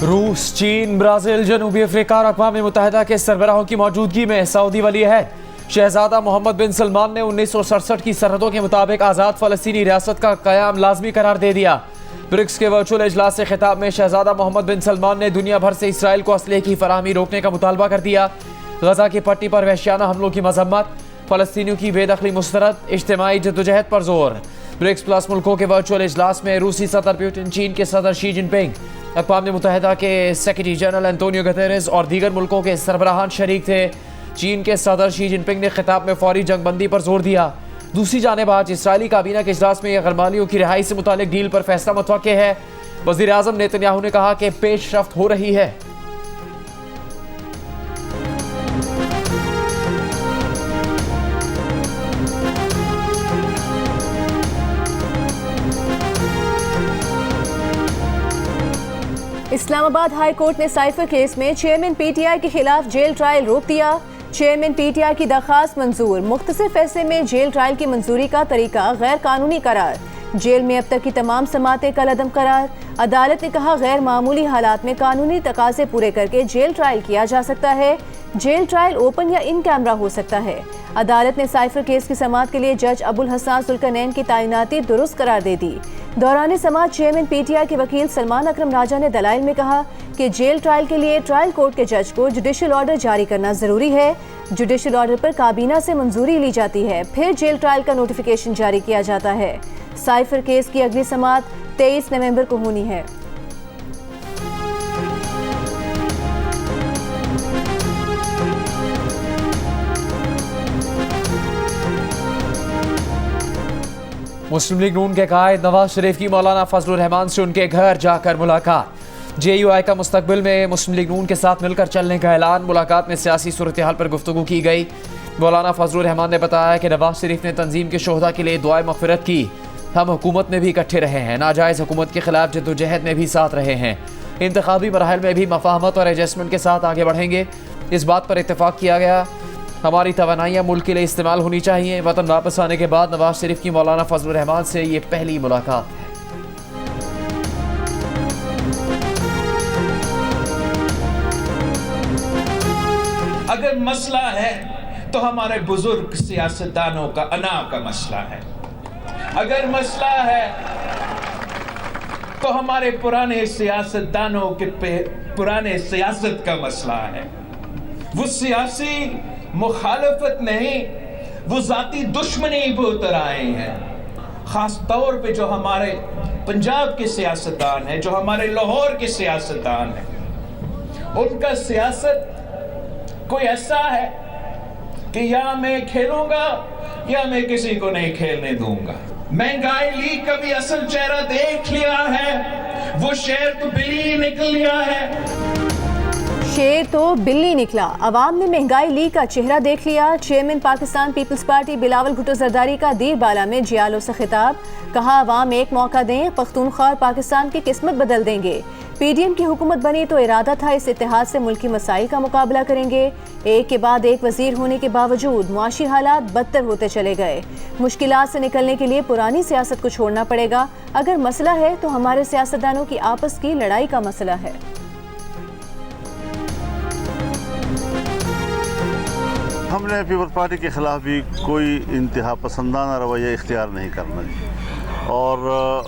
रूस, चीन, ब्राजील, जनूबी अफ्रीका और अक़वाम मुत्तहिदा के सरबराहों की मौजूदगी में सऊदी वलीअहद शहजादा मोहम्मद बिन सलमान ने 1967 की सरहदों के मुताबिक आज़ाद फ़लस्तीनी रियासत का क़याम लाज़मी करार दे दिया। ब्रिक्स के वर्चुअल इजलास से खिताब में शहजादा मोहम्मद बिन सलमान ने दुनिया भर से इसराइल को असलहे की फराहमी रोकने का मुतालबा कर दिया। गजा की पट्टी पर वहशियाना हमलों की मजम्मत, फ़लस्तीनियों की बेदखली मुस्तरद, इज्तिमाई जद्दोजहद पर जोर। ब्रिक्स प्लस मुल्कों के वर्चुअल इजलास में रूसी सदर पुतिन, चीन के सदर शी जिनपिंग, अक़वाम मुत्तहिदा के सेक्रेटरी जनरल एंटोनियो गुतेरेस और दीगर मुल्कों के सरबराहान शरीक थे। चीन के सदर शी जिनपिंग ने खिताब में फौरी जंगबंदी पर जोर दिया। दूसरी जानिब आज इसराइली काबीना के इजलास में गरमालियों की रिहाई से मुतालिक डील पर फैसला मुतवक्के है। वज़ीर आज़म नेतन्याहू ने कहा कि पेशरफ्त हो रही है। इस्लामाबाद हाई कोर्ट ने साइफर केस में चेयरमैन पीटीआई के खिलाफ जेल ट्रायल रोक दिया। चेयरमैन पीटीआई की दरखास्त मंजूर, मुख्तसर फैसले में जेल ट्रायल की मंजूरी का तरीका गैर कानूनी करार। जेल में अब तक की तमाम समातें कलअदम करार। अदालत ने कहा गैर मामूली हालात में कानूनी तकाजे पूरे करके जेल ट्रायल किया जा सकता है। जेल ट्रायल ओपन या इन कैमरा हो सकता है। अदालत ने साइफर केस की समाअत के लिए जज अबुल हसन सुल्कनैन की तैनाती दुरुस्त करार दे दी। दौरान समाअत चेयरमैन पीटीआई के वकील सलमान अकरम राजा ने दलाइल में कहा कि जेल ट्रायल के लिए ट्रायल कोर्ट के जज को जुडिशल ऑर्डर जारी करना जरूरी है। जुडिशल ऑर्डर पर काबीना से मंजूरी ली जाती है, फिर जेल ट्रायल का नोटिफिकेशन जारी किया जाता है। साइफर केस की अगली समाअत 23 नवंबर को होनी है। मुस्लिम लीग नून के कायद नवाज शरीफ की मौलाना फजलुर रहमान से उनके घर जाकर मुलाकात। जेयूआई का मुस्तकबिल में मुस्लिम लीग नून के साथ मिलकर चलने का ऐलान। मुलाकात में सियासी सूरत हाल पर गुफ्तगू की गई। मौलाना फजलुर रहमान ने बताया कि नवाज शरीफ ने तंजीम के शोहदा के लिए दुआए मग़फ़िरत की। हम हुकूमत में भी इकट्ठे रहे हैं, नाजायज़ हुकूमत के खिलाफ जद्दोजहद में भी साथ रहे हैं, इंतखाबी मराहल में भी मफाहमत और एडजस्टमेंट के साथ आगे बढ़ेंगे। इस बात पर इत्तेफाक किया गया हमारी तवानाइयाँ मुल्क के लिए इस्तेमाल होनी चाहिए। वतन वापस आने के बाद नवाज शरीफ की मौलाना फजलुर रहमान से ये पहली मुलाकात है। अगर मसला है तो हमारे बुजुर्ग सियासतदानों का अना का मसला है। अगर मसला है तो हमारे पुराने सियासतदानों के पुराने सियासत का मसला है। वो सियासी मुखालफत नहीं, वो जाती दुश्मनी पे उतर आए हैं। खास तौर पे जो हमारे पंजाब के सियासतदान हैं, जो हमारे लाहौर के सियासतदान हैं, उनका सियासत कोई ऐसा है कि या मैं खेलूंगा या मैं किसी को नहीं खेलने दूंगा। महंगाई लीग का भी असल चेहरा देख लिया है, वो शेर तो बिल्ली निकल लिया है। शेर तो बिल्ली निकला। अवाम ने महंगाई लीग का चेहरा देख लिया। Chairman Pakistan peoples party Bilawal Bhutto Zardari का दीर बाला में जियालो से खिताब। कहा अवाम एक मौका दें, पख्तूनख्वा और पाकिस्तान की किस्मत बदल देंगे। पीडीएम की हुकूमत बनी तो इरादा था इस इत्तेहाद से मुल्की मसाइल का मुकाबला करेंगे। एक के बाद एक वजीर होने के बावजूद मुआशी हालात बदतर होते चले गए। मुश्किलात से निकलने के लिए पुरानी सियासत को छोड़ना पड़ेगा। अगर मसला है तो हमारे सियासतदानों की आपस की लड़ाई का मसला है। हमने पीपल्स पार्टी के खिलाफ भी कोई इंतहा पसंदाना रवैया इख्तियार नहीं करना चाहिए। और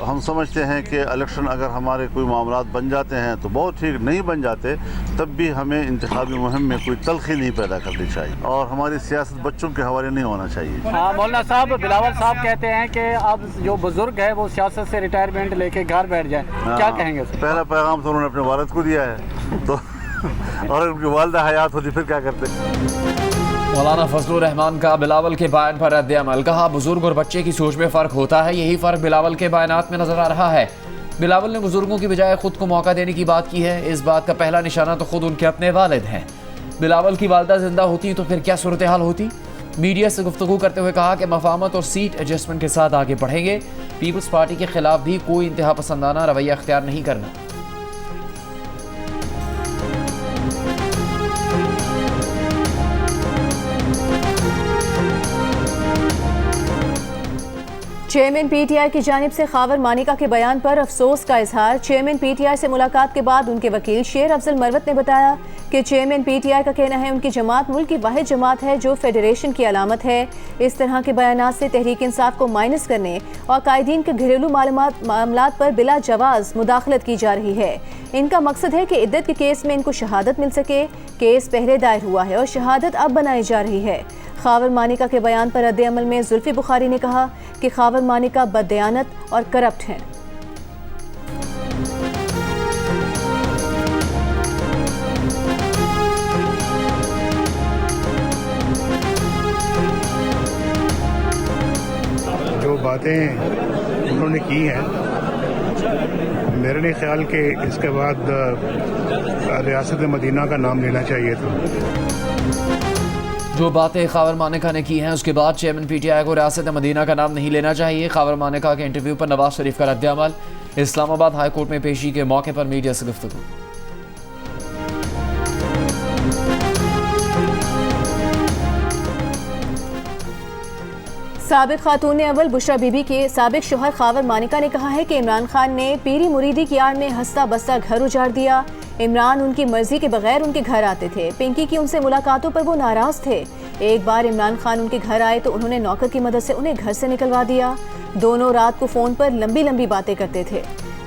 हम समझते हैं कि इलेक्शन अगर हमारे कोई मामलात बन जाते हैं तो बहुत ठीक, नहीं बन जाते तब भी हमें इंतखाबी मुहिम में कोई तलखी नहीं पैदा करनी चाहिए और हमारी सियासत बच्चों के हवाले नहीं होना चाहिए। हाँ, मौलाना साहब, बिलावल साहब कहते हैं कि अब जो बुजुर्ग है वो सियासत से रिटायरमेंट लेके घर बैठ जाए, क्या कहेंगे? पहला पैगाम तो उन्होंने अपने वालिद को दिया है तो और उनकी वालिदा हयात होती फिर क्या करते। मौलाना फजलुर रहमान का बिलावल के बयान पर रद्द अमल। कहा बुजुर्ग और बच्चे की सोच में फ़र्क होता है, यही फ़र्क बिलावल के बयानात में नज़र आ रहा है। बिलावल ने बुजुर्गों की बजाय खुद को मौका देने की बात की है। इस बात का पहला निशाना तो खुद उनके अपने वालिद हैं। बिलावल की वालदा जिंदा होती तो फिर क्या सूरत हाल होती। मीडिया से गुफ्तगू करते हुए कहा कि मफाहमत और सीट एडजस्टमेंट के साथ आगे बढ़ेंगे। पीपल्स पार्टी के खिलाफ भी कोई इंतहा पसंदाना रवैया अख्तियार नहीं करना। चेयरमैन पीटीआई की जानिब से खावर मानिका के बयान पर अफसोस का इजहार। चेयरमैन पीटीआई से मुलाकात के बाद उनके वकील शेर अफजल मरवत ने बताया कि चेयरमैन पीटीआई का कहना है उनकी जमात मुल्क की वाहिद जमात है जो फेडरेशन की अलामत है। इस तरह के बयानात से तहरीक इंसाफ को माइनस करने और कायदीन के घरेलू मामलात पर बिला जवाज मुदाखलत की जा रही है। इनका मकसद है कि इद्दत के केस में इनको शहादत मिल सके। केस पहले दायर हुआ है और शहादत अब बनाई जा रही है। खावर मानिका के बयान पर रद्द अमल में जुल्फी बुखारी ने कहा कि खावर मानिका बददयानत और करप्ट हैं। जो बातें उन्होंने की हैं, मेरे नहीं ख्याल कि इसके बाद रियासत मदीना का नाम लेना चाहिए था। जो बातें खावर मानिका ने की हैं उसके बाद चेयरमैन पीटीआई को रियासत मदीना का नाम नहीं लेना चाहिए। खावर मानिका के इंटरव्यू पर नवाज शरीफ का रद्द-ए-अमल। इस्लामाबाद हाई कोर्ट में पेशी के मौके पर मीडिया से गुफ्तगू। साबिक खातून अव्वल बुशरा बीबी के साबिक शोहर खावर मानिका ने कहा है कि इमरान खान ने पीरी मुरीदी की आड़ में हंसता बसता घर उजाड़ दिया। इमरान उनकी मर्जी के बगैर उनके घर आते थे। पिंकी की उनसे मुलाकातों पर वो नाराज थे। एक बार इमरान खान उनके घर आए तो उन्होंने नौकर की मदद से उन्हें घर से निकलवा दिया। दोनों रात को फोन पर लंबी लंबी बातें करते थे।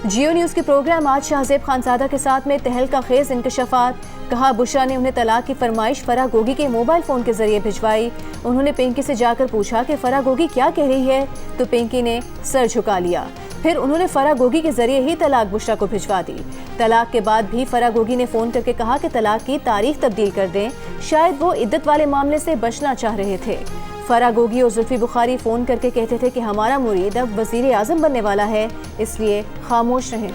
जियो न्यूज़ के प्रोग्राम आज शाहजेब खानजादा के साथ में तहलका खेज इंकशाफात। कहा बुशरा ने उन्हें तलाक की फरमाइश फराह गोगी के मोबाइल फ़ोन के जरिए भिजवाई। उन्होंने पिंकी से जाकर पूछा कि फराह गोगी क्या कह रही है, तो पिंकी ने सर झुका लिया। फिर उन्होंने फराह गोगी के जरिए ही तलाक बुशरा को भिजवा दी। तलाक के बाद भी फराह गोगी ने फ़ोन करके कहा कि तलाक की तारीख तब्दील कर दें। शायद वो इद्दत वाले मामले से बचना चाह रहे थे। फराह गोगी और जुल्फी बुखारी फ़ोन करके कहते थे कि हमारा मुरीद अब वज़ीर आज़म बनने वाला है, इसलिए खामोश रहें।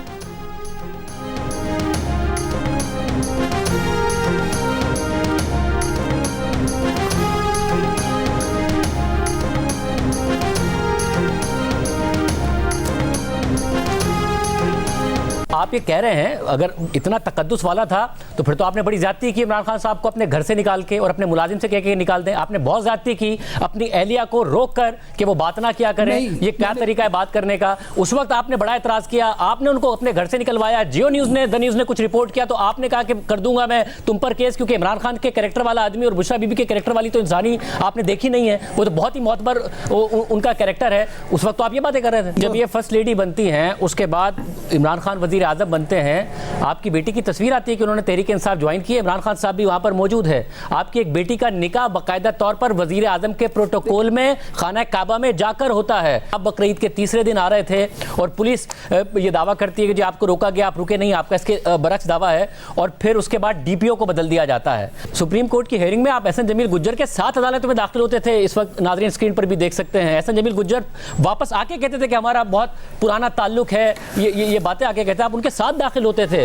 आप ये कह रहे हैं अगर इतना तकद्दुस वाला था तो फिर तो आपने बड़ी ज्यादती की इमरान खान साहब को अपने घर से निकाल के और अपने मुलाजिम से कह के निकाल दें। आपने बहुत ज्यादती की अपनी एहलिया को रोक कर कि वो बात ना किया करें। ये क्या तरीका है बात करने का? उस वक्त आपने बड़ा एतराज किया, आपने उनको अपने घर से निकलवाया। जियो न्यूज़ ने द न्यूज़ ने कुछ रिपोर्ट किया तो आपने कहा कि कर दूंगा मैं तुम पर केस, क्योंकि इमरान खान के कैरेक्टर वाला आदमी और बुशरा बीबी के कैरेक्टर वाली तो इंसानी आपने देखी नहीं है। वो तो बहुत ही मोतबर उनका कैरेक्टर है। उस वक्त तो आप ये बातें कर रहे थे। जब ये फर्स्ट लेडी बनती हैं उसके बाद इमरान खान वजीर आज़म बनते हैं, आपकी बेटी की तस्वीर आती है कि उन्होंने तहरीक इंसाफ ज्वाइन की है, इमरान खान साहब भी वहां पर मौजूद है। आपकी एक बेटी का निकाह बाकायदा तौर पर वजीर आजम के प्रोटोकॉल में खाना काबा में जाकर होता है। आप बकरीद के तीसरे दिन आ रहे थे और पुलिस ये दावा करती है कि जी आपको रोका गया, आप रुके नहीं, आपका इसके बरक्स दावा है। और फिर उसके बाद डीपीओ को बदल दिया जाता है। सुप्रीम कोर्ट की हेयरिंग में आप एहसन जमील गुज्जर के साथ अदालत में दाखिल होते थे। इस वक्त नाज़रीन स्क्रीन पर भी देख सकते हैं। एहसन जमील गुज्जर वापस आके कहते थे कि हमारा बहुत पुराना ताल्लुक है, ये बातें आके कहते हैं। आप उनके साथ दाखिल होते थे।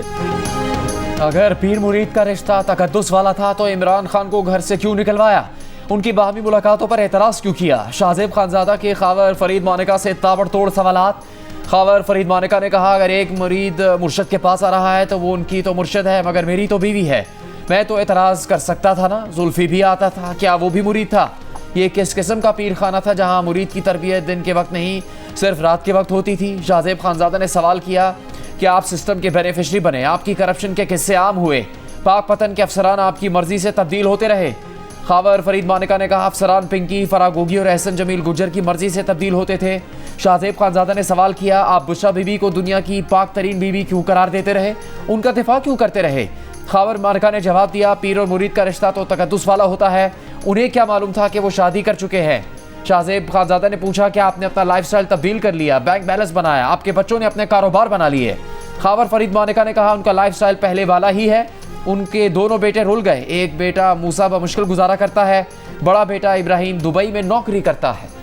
अगर पीर मुरीद का रिश्ता तकद्दुस वाला था तो इमरान खान को घर से क्यों निकलवाया? उनकी बाहमी मुलाकातों पर एतराज़ क्यों किया? शाहजेब खानजादा के खावर फरीद मानिका से ताबड़तोड़ सवालात। खावर फरीद मानिका ने कहा अगर एक मुरीद मुर्शद के पास आ रहा है तो वो उनकी तो मुर्शद है, मगर मेरी तो बीवी है। मैं तो एतराज़ कर सकता था ना, जुल्फी भी आता था, क्या वो भी मुरीद था? ये किस किस्म का पीर खाना था जहाँ मुरीद की तरबियत दिन के वक्त नहीं सिर्फ रात के वक्त होती थी? शाहजेब खानजादा ने सवाल किया कि आप सिस्टम के बेनिफिशरी बने, आपकी करप्शन के किस्से आम हुए, पाक पतन के अफसरान आपकी मर्जी से तब्दील होते रहे। खावर फरीद मानिका ने कहा अफसरान पिंकी, फराह गोगी और एहसन जमील गुज्जर की मर्जी से तब्दील होते थे। शाहजेब खानजादा ने सवाल किया आप बुशरा बीबी को दुनिया की पाक तरीन बीबी क्यों करार देते रहे, उनका दिफा क्यों करते रहे? खावर मानिका ने जवाब दिया पीर और मुरीद का रिश्ता तो तकद्दुस वाला होता है, उन्हें क्या मालूम था कि वो शादी कर चुके हैं। शाहजेब खानजादा ने पूछा कि आपने अपना लाइफस्टाइल तब्दील कर लिया, बैंक बैलेंस बनाया, आपके बच्चों ने अपने कारोबार बना लिए। खावर फरीद मानिका ने कहा उनका लाइफस्टाइल पहले वाला ही है, उनके दोनों बेटे रुल गए। एक बेटा मूसा बमुश्किल गुजारा करता है, बड़ा बेटा इब्राहिम दुबई में नौकरी करता है।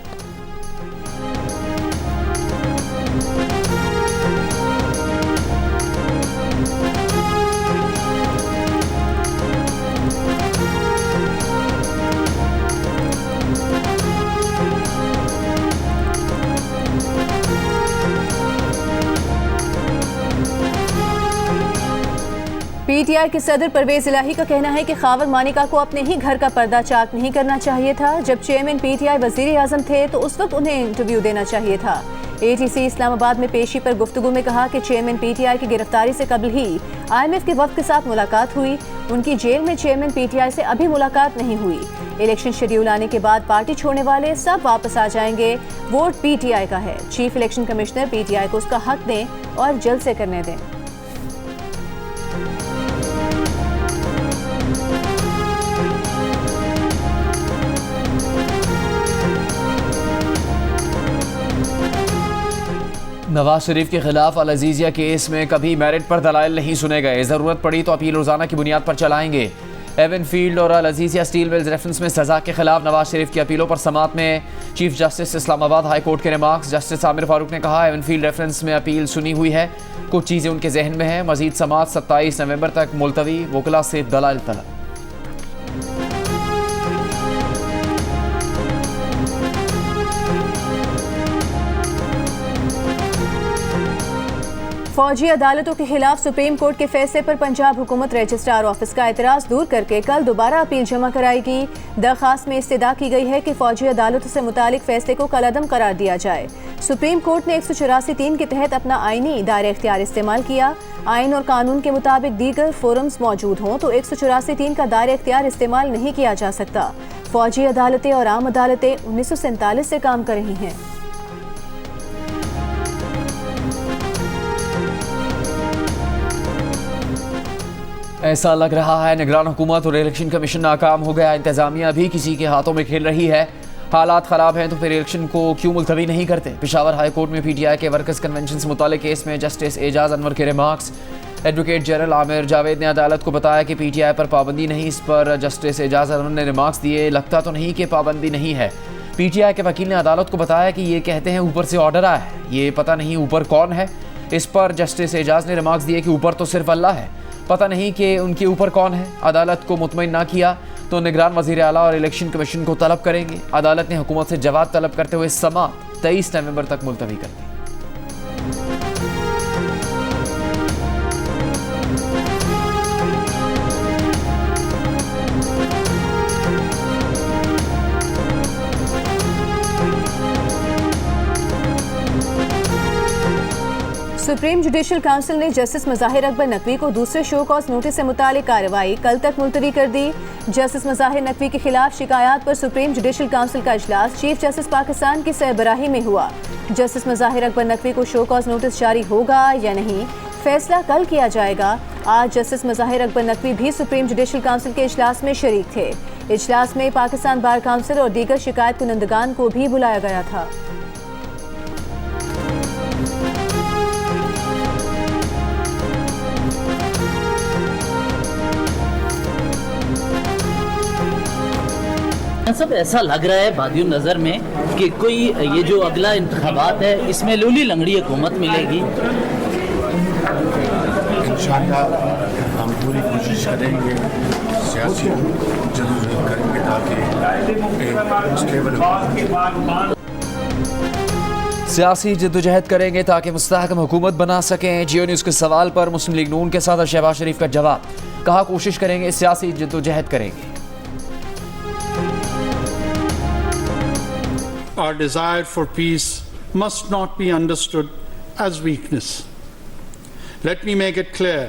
पीटीआई के सदर परवेज इलाही का कहना है कि खावर मानिका को अपने ही घर का पर्दा चाक नहीं करना चाहिए था। जब चेयरमैन पीटीआई वजीर आजम थे तो उस वक्त उन्हें इंटरव्यू देना चाहिए था। एटीसी इस्लामाबाद में पेशी पर गुफ्तगू में कहा कि चेयरमैन पीटीआई की गिरफ्तारी से कबल ही IMF के वक्त के साथ मुलाकात हुई। उनकी जेल में चेयरमैन पीटीआई से अभी मुलाकात नहीं हुई। इलेक्शन शेड्यूल आने के बाद पार्टी छोड़ने वाले सब वापस आ जाएंगे। वोट पीटीआई का है। चीफ इलेक्शन कमिश्नर पीटीआई को उसका हक दें और जल्द से करने दें। नवाज शरीफ के खिलाफ अल अजीजिया केस में कभी मेरिट पर दलाइल नहीं सुने गए। जरूरत पड़ी तो अपील रोजाना की बुनियाद पर चलाएंगे। एवन फील्ड और अल अजीजिया स्टील मिल्स रेफरेंस में सजा के खिलाफ नवाज शरीफ की अपीलों पर समात में chief justice Islamabad high court के रिमार्क्स। जस्टिस आमिर फारूक ने कहा, एवन फील्ड रेफरेंस में अपील सुनी हुई है, कुछ चीजें उनके जहन में है। मजीद समात 27 नवंबर तक मुलतवी। वकला से दलाइल तलब। फौजी अदालतों के खिलाफ सुप्रीम कोर्ट के फैसले पर पंजाब हुकूमत रजिस्ट्रार ऑफिस का एतराज दूर करके कल दोबारा अपील जमा कराएगी। दरखास्त में इस्तदा की गई है कि फौजी अदालतों से मुतालिक फैसले को कलअदम करार दिया जाए। सुप्रीम कोर्ट ने 184(3) के तहत अपना आईनी दायरे इख्तियार इस्तेमाल किया। आइन और कानून के मुताबिक दीगर फोरम्स मौजूद हों तो 184(3) का दायरे इख्तियार इस्तेमाल नहीं किया जा सकता। फौजी अदालतें और आम अदालतें 1947 से काम कर रही हैं। ऐसा लग रहा है निगरान हुकूमत और इलेक्शन कमीशन नाकाम हो गया। इंतजामिया भी किसी के हाथों में खेल रही है। हालात ख़राब हैं तो फिर इलेक्शन को क्यों मुलतवी नहीं करते। पेशावर हाई कोर्ट में पीटीआई के वर्कर्स कन्वेंशन से मुताल्लिक़ केस में जस्टिस एजाज अनवर के remarks. Advocate general Aamir Javed ने अदालत को बताया कि पीटीआई पर पाबंदी नहीं। इस पर जस्टिस एजाज अनवर ने रिमार्क्स दिए, लगता तो नहीं कि पाबंदी नहीं है। पीटीआई के वकील ने अदालत को बताया कि ये कहते हैं ऊपर से ऑर्डर आया है, ये पता नहीं ऊपर कौन है। इस पर जस्टिस एजाज ने रिमार्क्स दिए कि ऊपर तो सिर्फ अल्लाह है, पता नहीं कि उनके ऊपर कौन है। अदालत को मुतमईन ना किया तो निगरान वज़ीर आला और इलेक्शन कमीशन को तलब करेंगे। अदालत ने हुकूमत से जवाब तलब करते हुए समाअत 23 नवंबर तक मुलतवी कर दी। सुप्रीम जुडिशल काउंसिल ने जस्टिस मज़ाहिर अकबर नकवी को दूसरे शो कॉज नोटिस से मुतालिक कार्रवाई कल तक मुलतवी कर दी। जस्टिस मज़ाहिर नकवी के खिलाफ शिकायत पर सुप्रीम जुडिशल काउंसिल का इजलास चीफ जस्टिस पाकिस्तान की सरबराही में हुआ। जस्टिस मज़ाहिर अकबर नकवी को शो कॉज नोटिस जारी होगा या नहीं, फैसला कल किया जाएगा। आज जस्टिस मज़ाहिर अकबर नकवी भी सुप्रीम जुडिशल काउंसिल के इजलास में शरीक थे। इजलास में पाकिस्तान बार काउंसिल और दीगर शिकायत कुनंदगान को भी बुलाया गया था। सब ऐसा लग रहा है बादियों नज़र में कि कोई ये जो अगला इंतखाबात है इसमें लूली लंगड़ी हुकूमत मिलेगी। इंशाअल्लाह हम पूरी कोशिश करेंगे, सियासी जदोजहद करेंगे ताकि स्टेबल सियासी जद्दोजहद करेंगे ताकि मुस्तहकम हुकूमत बना सकें। जियो न्यूज़ के सवाल पर मुस्लिम लीग नून के साथ शहबाज शरीफ का जवाब, कहा कोशिश करेंगे, सियासी जद्दोजहद करेंगे। Our desire for peace must not be understood as weakness. Let me make it clear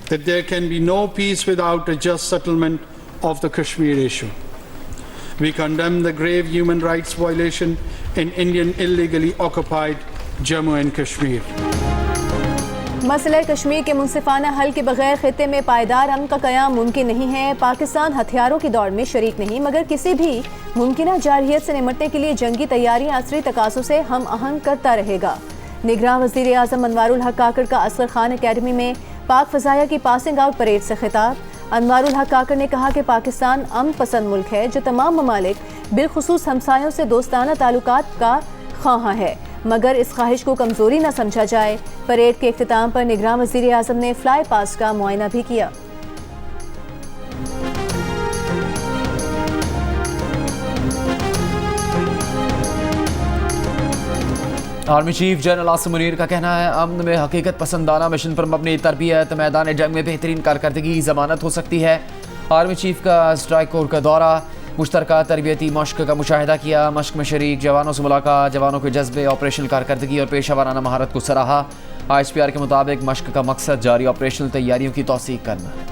that there can be no peace without a just settlement of the Kashmir issue. We condemn the grave human rights violation in Indian illegally occupied Jammu and Kashmir. मसला कश्मीर के मुनसिफाना हल के बगैर खित्ते में पायदार अमन का क़याम मुमकिन नहीं है। पाकिस्तान हथियारों की दौड़ में शरीक नहीं, मगर किसी भी मुमकिना जारहियत से निपटने के लिए जंगी तैयारियां असरी तकाज़ों से हम आहंग करता रहेगा। निगरान वज़ीर आज़म अनवारुल हक काकड़ का असगर खान अकेडमी में पाक फ़ज़ाया की पासिंग आउट परेड से खिताब। अनवारुल हक काकड़ ने कहा कि पाकिस्तान अमन पसंद मुल्क है जो तमाम ममालिक बिलखुसूस हमसायों से दोस्ताना ताल्लुकात का ख्वाह है, मगर इस ख्वाहिश को कमज़ोरी न समझा जाए। परेड के इख्तिताम पर निगरान वज़ीर आज़म ने फ्लाई पास्ट का मुआयना भी किया। Army chief general Asim Munir का कहना है अमन में हकीकत पसंदाना मिशन पर मबनी तरबियत मैदान जंग में बेहतरीन कारकर्दगी की जमानत हो सकती है। आर्मी चीफ का स्ट्राइक कोर का दौरा, मुश्तरका तरबियती मश्क का मुशाहिदा किया, मश्क में शरीक जवानों से मुलाकात, जवानों के जज्बे, ऑपरेशनल कारकर्दगी और पेशा वाराना महारत को सराहा। ISPR के मुताबिक मश्क का मकसद जारी ऑपरेशनल तैयारियों की तौसीक करना है।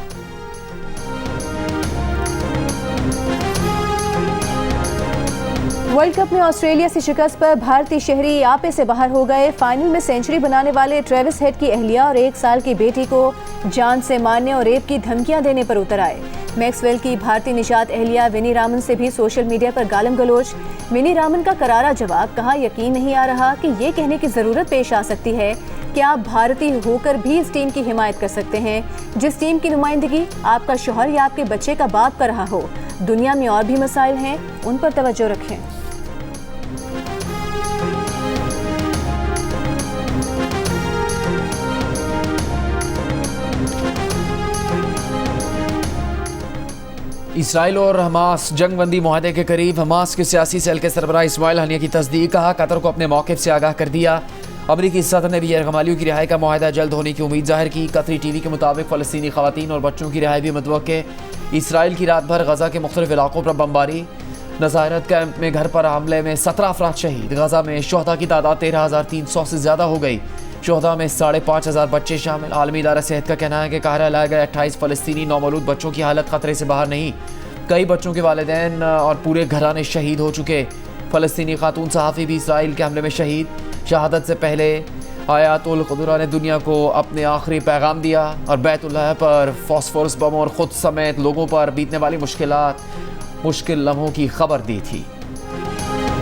वर्ल्ड कप में ऑस्ट्रेलिया से शिकस्त पर भारतीय शहरी आपे से बाहर हो गए। फाइनल में सेंचुरी बनाने वाले ट्रेविस हेड की अहलिया और 1 साल की बेटी को जान से मारने और रेप की धमकियां देने पर उतर आए। मैक्सवेल की भारतीय निषाद अहलिया विनी रामन से भी सोशल मीडिया पर गालम गलोच। विनी रामन का करारा जवाब, कहा यकीन नहीं आ रहा कि ये कहने की जरूरत पेश आ सकती है कि आप भारतीय होकर भी इस टीम की हिमायत कर सकते हैं जिस टीम की नुमाइंदगी आपका शौहर या आपके बच्चे का बाप कर रहा हो। दुनिया में और भी मसाइल हैं, उन पर तवज्जो रखें। इसराइल और हमास जंगबंदी मुआहदे के करीब। हमास के सियासी सेल के सरबराह इस्माइल हनिया की तस्दीक, कहा कतर को अपने मौक़िफ़ से आगाह कर दिया। अमरीकी सदर ने भी यरगमालियों की रिहाई का मुआहदा जल्द होने की उम्मीद जाहिर की। कतरी TV के मुताबिक फ़लस्तीनी ख़वातीन और बच्चों की रिहाई भी मुतवक्के। इसराइल की रात भर गज़ा के मुख्तलिफ इलाकों पर बमबारी। नज़ारत कैंप में घर पर हमले में 17 अफराद शहीद। गज़ा में शुहदा की तादाद 13,300 से ज़्यादा हो गई। शुहदा में 5,500 बच्चे शामिल। आलमी इदारा सेहत का कहना है कि काहिरा लाए गए 28 फ़लस्तीनी नौमौलूद बच्चों की हालत ख़तरे से बाहर नहीं। कई बच्चों के वालिदैन और पूरे घराने शहीद हो चुके। फ़लस्तीनी खातून सहाफ़ी भी इसराइल के हमले में शहीद। शहादत से पहले आयातुल क़ुदरा ने दुनिया को अपने आखिरी पैगाम दिया और बैतुल्लाह पर फॉस्फोरस बम और ख़ुद समेत लोगों पर बीतने वाली मुश्किल लम्हों की खबर दी थी।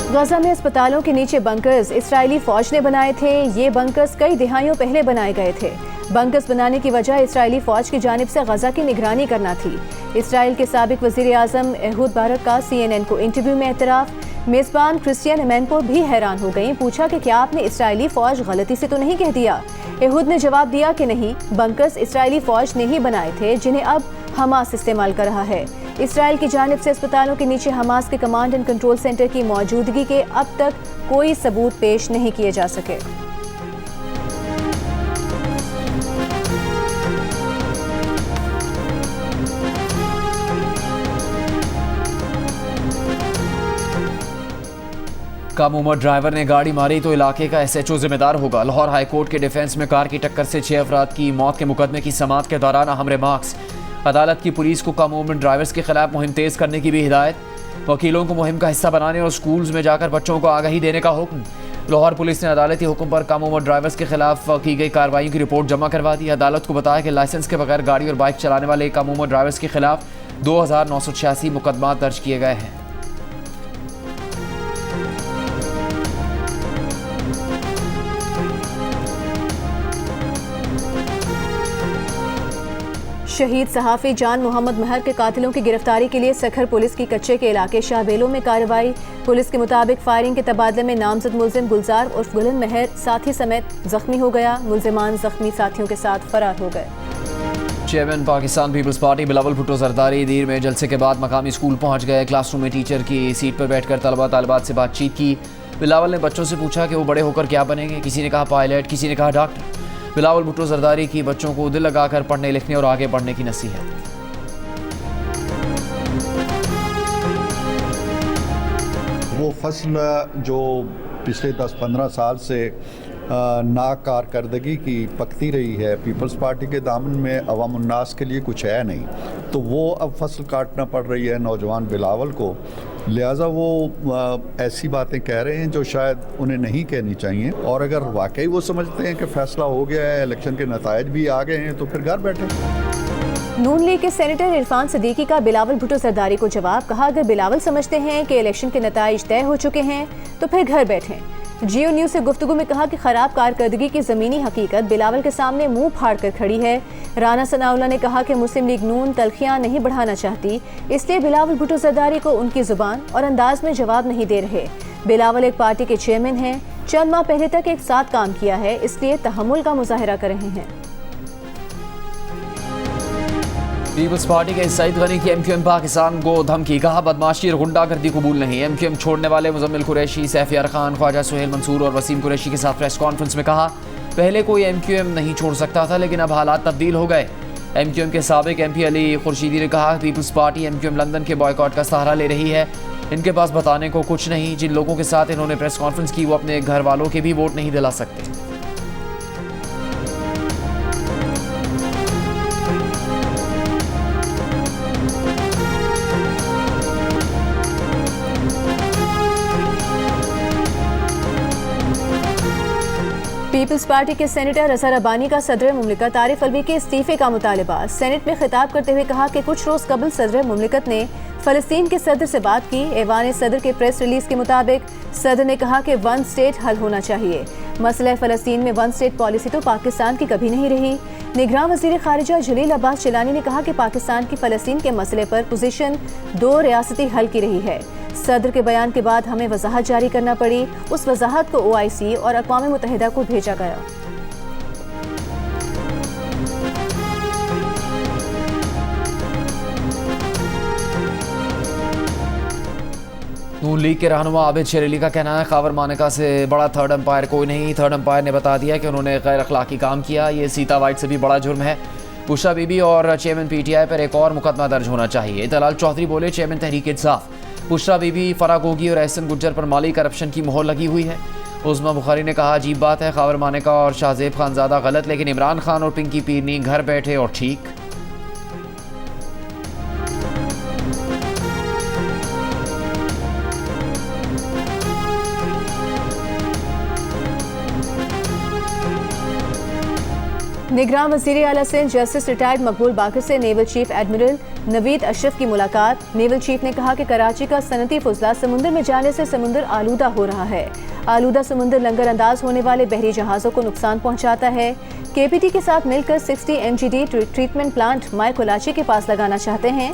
गजा में अस्पतालों के नीचे बंकर्स इजरायली फौज ने बनाए थे। ये बंकर्स कई दिहाइयों पहले बनाए गए थे। बंकर्स बनाने की वजह इजरायली फौज की जानिब से गजा की निगरानी करना थी। इसराइल के साबिक वज़ीर आज़म एहूद बारक का CNN को इंटरव्यू में एतराफ़। मेज़बान क्रिस्टियन एमेनपोर भी हैरान हो गई। पूछा कि क्या आपने इसराइली फौज गलती से तो नहीं कह दिया। एहूद ने जवाब दिया कि नहीं, बंकर्स इसराइली फौज ने ही बनाए थे जिन्हें अब हमास इस्तेमाल कर रहा है। इसराइल की जानिब से अस्पतालों के नीचे हमास के कमांड एंड कंट्रोल सेंटर की मौजूदगी के अब तक कोई सबूत पेश नहीं किए जा सके। कम उम्र ड्राइवर ने गाड़ी मारी तो इलाके का SHO जिम्मेदार होगा। लाहौर हाई कोर्ट के डिफेंस में कार की टक्कर से 6 अफराद की मौत के मुकदमे की समाअत के दौरान अहम रिमार्क्स। अदालत की पुलिस को कम उम्र ड्राइवर्स के खिलाफ मुहिम तेज़ करने की भी हिदायत। वकीलों को मुहिम का हिस्सा बनाने और स्कूल्स में जाकर बच्चों को आगाही देने का हुक्म। लाहौर पुलिस ने अदालती हुक्म पर कम उम्र ड्राइवर्स के खिलाफ की गई कार्रवाई की रिपोर्ट जमा करवा दी। अदालत को बताया कि लाइसेंस के बगैर गाड़ी और बाइक चलाने वाले कम उम्र ड्राइवर्स के खिलाफ 2,986 मुकदमा दर्ज किए गए हैं। शहीद सहाफ़ी जान मोहम्मद महर के कातिलों की गिरफ्तारी के लिए सखर पुलिस की कच्चे के इलाके शाहबेलों में कार्रवाई। पुलिस के मुताबिक फायरिंग के तबादले में नामजद मुलजिम गुलजार उर्फ गुलन महर साथी समेत जख्मी हो गया। मुलजिमान जख्मी साथियों के साथ फरार हो गए। Chairman Pakistan peoples party Bilawal Bhutto Zardari Dir में जलसे के बाद मकामी स्कूल पहुंच गए। क्लासरूम में टीचर की सीट पर बैठकर तलबा तालिबात से बातचीत की। बिलावल ने बच्चों से पूछा कि वो बड़े होकर क्या बनेंगे। किसी ने कहा पायलट, किसी ने कहा डॉक्टर। बिलावल भुट्टो जरदारी की बच्चों को दिल लगाकर पढ़ने लिखने और आगे बढ़ने की नसीहत। वो फसल जो पिछले 10-15 साल से नाकारदगी की पकती रही है, पीपल्स पार्टी के दामन में अवाम उन्नास के लिए कुछ है नहीं, तो वो अब फसल काटना पड़ रही है नौजवान बिलावल को। लिहाजा वो ऐसी बातें कह रहे हैं जो शायद उन्हें नहीं कहनी चाहिए। और अगर वाकई वो समझते हैं कि फैसला हो गया है, इलेक्शन के नतायज भी आ गए हैं, तो फिर घर बैठे। नून लीग के सेनेटर इरफान सदीकी का बिलावल भुट्टो जरदारी को जवाब, कहा अगर बिलावल समझते हैं कि इलेक्शन के नताइज तय हो चुके हैं तो फिर घर बैठें। जियो न्यूज़ से गुफ्तगू में कहा कि खराब कारकर्दगी की ज़मीनी हकीकत बिलावल के सामने मुंह फाड़ कर खड़ी है। राना सनाउल्लाह ने कहा कि मुस्लिम लीग नून तलखियां नहीं बढ़ाना चाहती, इसलिए बिलावल भुट्टो जरदारी को उनकी जुबान और अंदाज में जवाब नहीं दे रहे। बिलावल एक पार्टी के चेयरमैन हैं, चंद माह पहले तक एक साथ काम किया है, इसलिए तहम्मुल का मुजाहिरा कर रहे हैं। पीपल्स पार्टी के सईद गनी की एमक्यूएम पाकिस्तान को धमकी, कहा बदमाशी और गुंडागर्दी कबूल नहीं। एमक्यूएम छोड़ने वाले मुजम्मिल कुरैशी, सैफ यार खान, ख्वाजा सुहेल मंसूर और वसीम कुरैशी के साथ प्रेस कॉन्फ्रेंस में कहा, पहले कोई एमक्यूएम नहीं छोड़ सकता था, लेकिन अब हालात तब्दील हो गए। एमक्यूएम के साबिक एमपी अली खुर्शीदी ने कहा, पीपल्स पार्टी एमक्यूएम लंदन के बॉयकॉट का सहारा ले रही है। इनके पास बताने को कुछ नहीं। जिन लोगों के साथ इन्होंने प्रेस कॉन्फ्रेंस की वो अपने घर वालों के भी वोट नहीं दिला सकते। पीपल्स पार्टी के सेनेटर अजहर अबानी का सदर मुमलिकत आरिफ अलवी के इस्तीफे का मुतालबा। सेनेट में खिताब करते हुए कहा कि कुछ रोज कबल सदर मुमलिकत ने फ़लस्तीन के सदर से बात की। ऐवान सदर के प्रेस रिलीज के मुताबिक सदर ने कहा कि वन स्टेट हल होना चाहिए। मसला फ़लस्तीन में वन स्टेट पॉलिसी तो पाकिस्तान की कभी नहीं रही। निगरान वज़ीर ख़ारिजा जलील अब्बास जिलानी ने कहा कि पाकिस्तान की फ़लस्तीन के मसले पर पोजीशन 2 रियासती हल की रही है। सदर के बयान के बाद हमें वजाहत जारी करना पड़ी। उस वजाहत को OIC और अक़वाम मुत्तहिदा को भेजा गया। नून लीग के रहनुमा आबिद शेर अली का कहना है, खावर मानेका से बड़ा थर्ड अंपायर कोई नहीं। थर्ड अंपायर ने बता दिया कि उन्होंने गैर अखलाकी काम किया। ये सीता वाइट से भी बड़ा जुर्म है। बुशरा बीबी और चेयरमैन PTI पर एक और मुकदमा दर्ज होना चाहिए। दलाल चौधरी बोले, चेयरमैन तहरीक इंसाफ बुशरा बीबी, फराग गोगी और एहसन गुज्जर पर माली करप्शन की मोहर लगी हुई है। उस्मा बुखारी ने कहा, अजीब बात है, खावर मानेका और शाहजेब खानजादा गलत, लेकिन इमरान खान और पिंकी पीरनी घर बैठे और ठीक। निगरान वज़ीर आला सिंध जस्टिस रिटायर्ड मकबूल बाकर से naval chief admiral Naveed Ashraf की मुलाकात। नेवल चीफ ने कहा कि कराची का सनती फुजला समुंदर में जाने से समुंदर आलूदा हो रहा है। आलूदा समुंदर लंगर अंदाज होने वाले बहरी जहाज़ों को नुकसान पहुंचाता है। KPT के साथ मिलकर 60 MGD ट्रीटमेंट प्लांट माय कोलाची के पास लगाना चाहते हैं।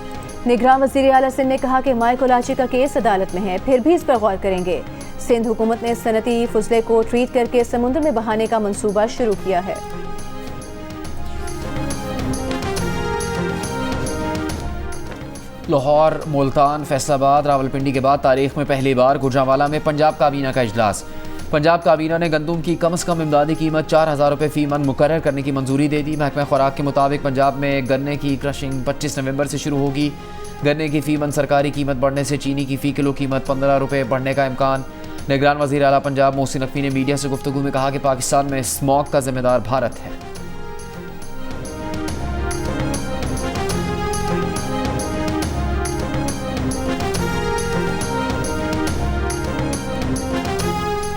निगरान वज़ीर आला सिंध ने कहा कि माय कोलाची का केस अदालत में है, फिर भी इस पर गौर करेंगे। सिंध हुकूमत ने सनती फुजले को ट्रीट करके समुंदर में बहाने का मंसूबा शुरू किया है। लाहौर, मुल्तान, फैसलाबाद, रावलपिंडी के बाद तारीख में पहली बार गुजरांवाला में पंजाब काबीना का इजलास। पंजाब काबीना ने गंदम की कम से कम इमदादी कीमत 4000 रुपये फी मन मुकर्रर करने की मंजूरी दे दी। महकमा खुराक के मुताबिक पंजाब में गन्ने की क्रशिंग 25 नवंबर से शुरू होगी। गन्ने की फी मन सरकारी कीमत बढ़ने से चीनी की फ़ी किलो कीमत 15 रुपये बढ़ने का इम्कान। निगरान वज़ीर आला पंजाब मोहसिन नकवी ने मीडिया से गुफ्तगू में कहा कि पाकिस्तान में स्मॉग का जिम्मेदार भारत है।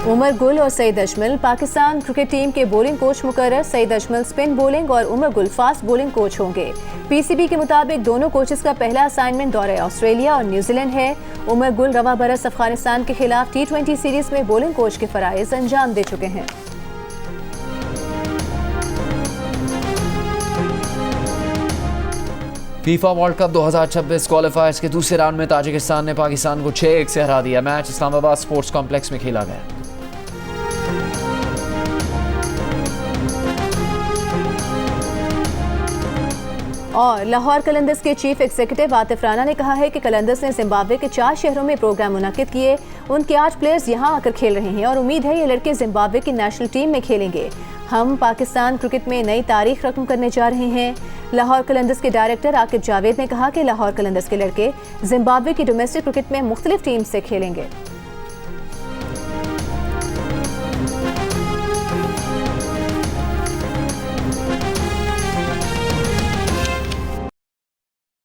उमर गुल और सईद अजमल पाकिस्तान क्रिकेट टीम के बॉलिंग कोच मुकर्रर। सईद अजमल स्पिन बॉलिंग और Umar Gul fast bowling coach होंगे। PCB के मुताबिक दोनों कोचेस का पहला असाइनमेंट दौरे ऑस्ट्रेलिया और न्यूजीलैंड है। उमर गुल रवा बरस अफगानिस्तान के खिलाफ T20 सीरीज में बॉलिंग कोच के फराइज अंजाम दे चुके हैं। फीफा वर्ल्ड कप 2026 क्वालिफायर्स के दूसरे राउंड में ताजिकिस्तान ने पाकिस्तान को 6-1 से हरा दिया। मैच इस्लामाबाद स्पोर्ट्स कॉम्प्लेक्स में खेला गया। और लाहौर कलंदर्स के चीफ एग्जीक्यूटिव आतिफ राना ने कहा है कि कलंदर्स ने जिम्बाब्वे के 4 शहरों में प्रोग्राम मुनक्किद किए। उनके 8 प्लेयर्स यहां आकर खेल रहे हैं और उम्मीद है ये लड़के जिम्बाब्वे की नेशनल टीम में खेलेंगे। हम पाकिस्तान क्रिकेट में नई तारीख रकम करने जा रहे हैं। लाहौर कलंदर्स के डायरेक्टर आकिब जावेद ने कहा कि लाहौर कलंदर्स के लड़के जिम्बाब्वे की डोमेस्टिक क्रिकेट में मुख्तलिफ टीम से खेलेंगे।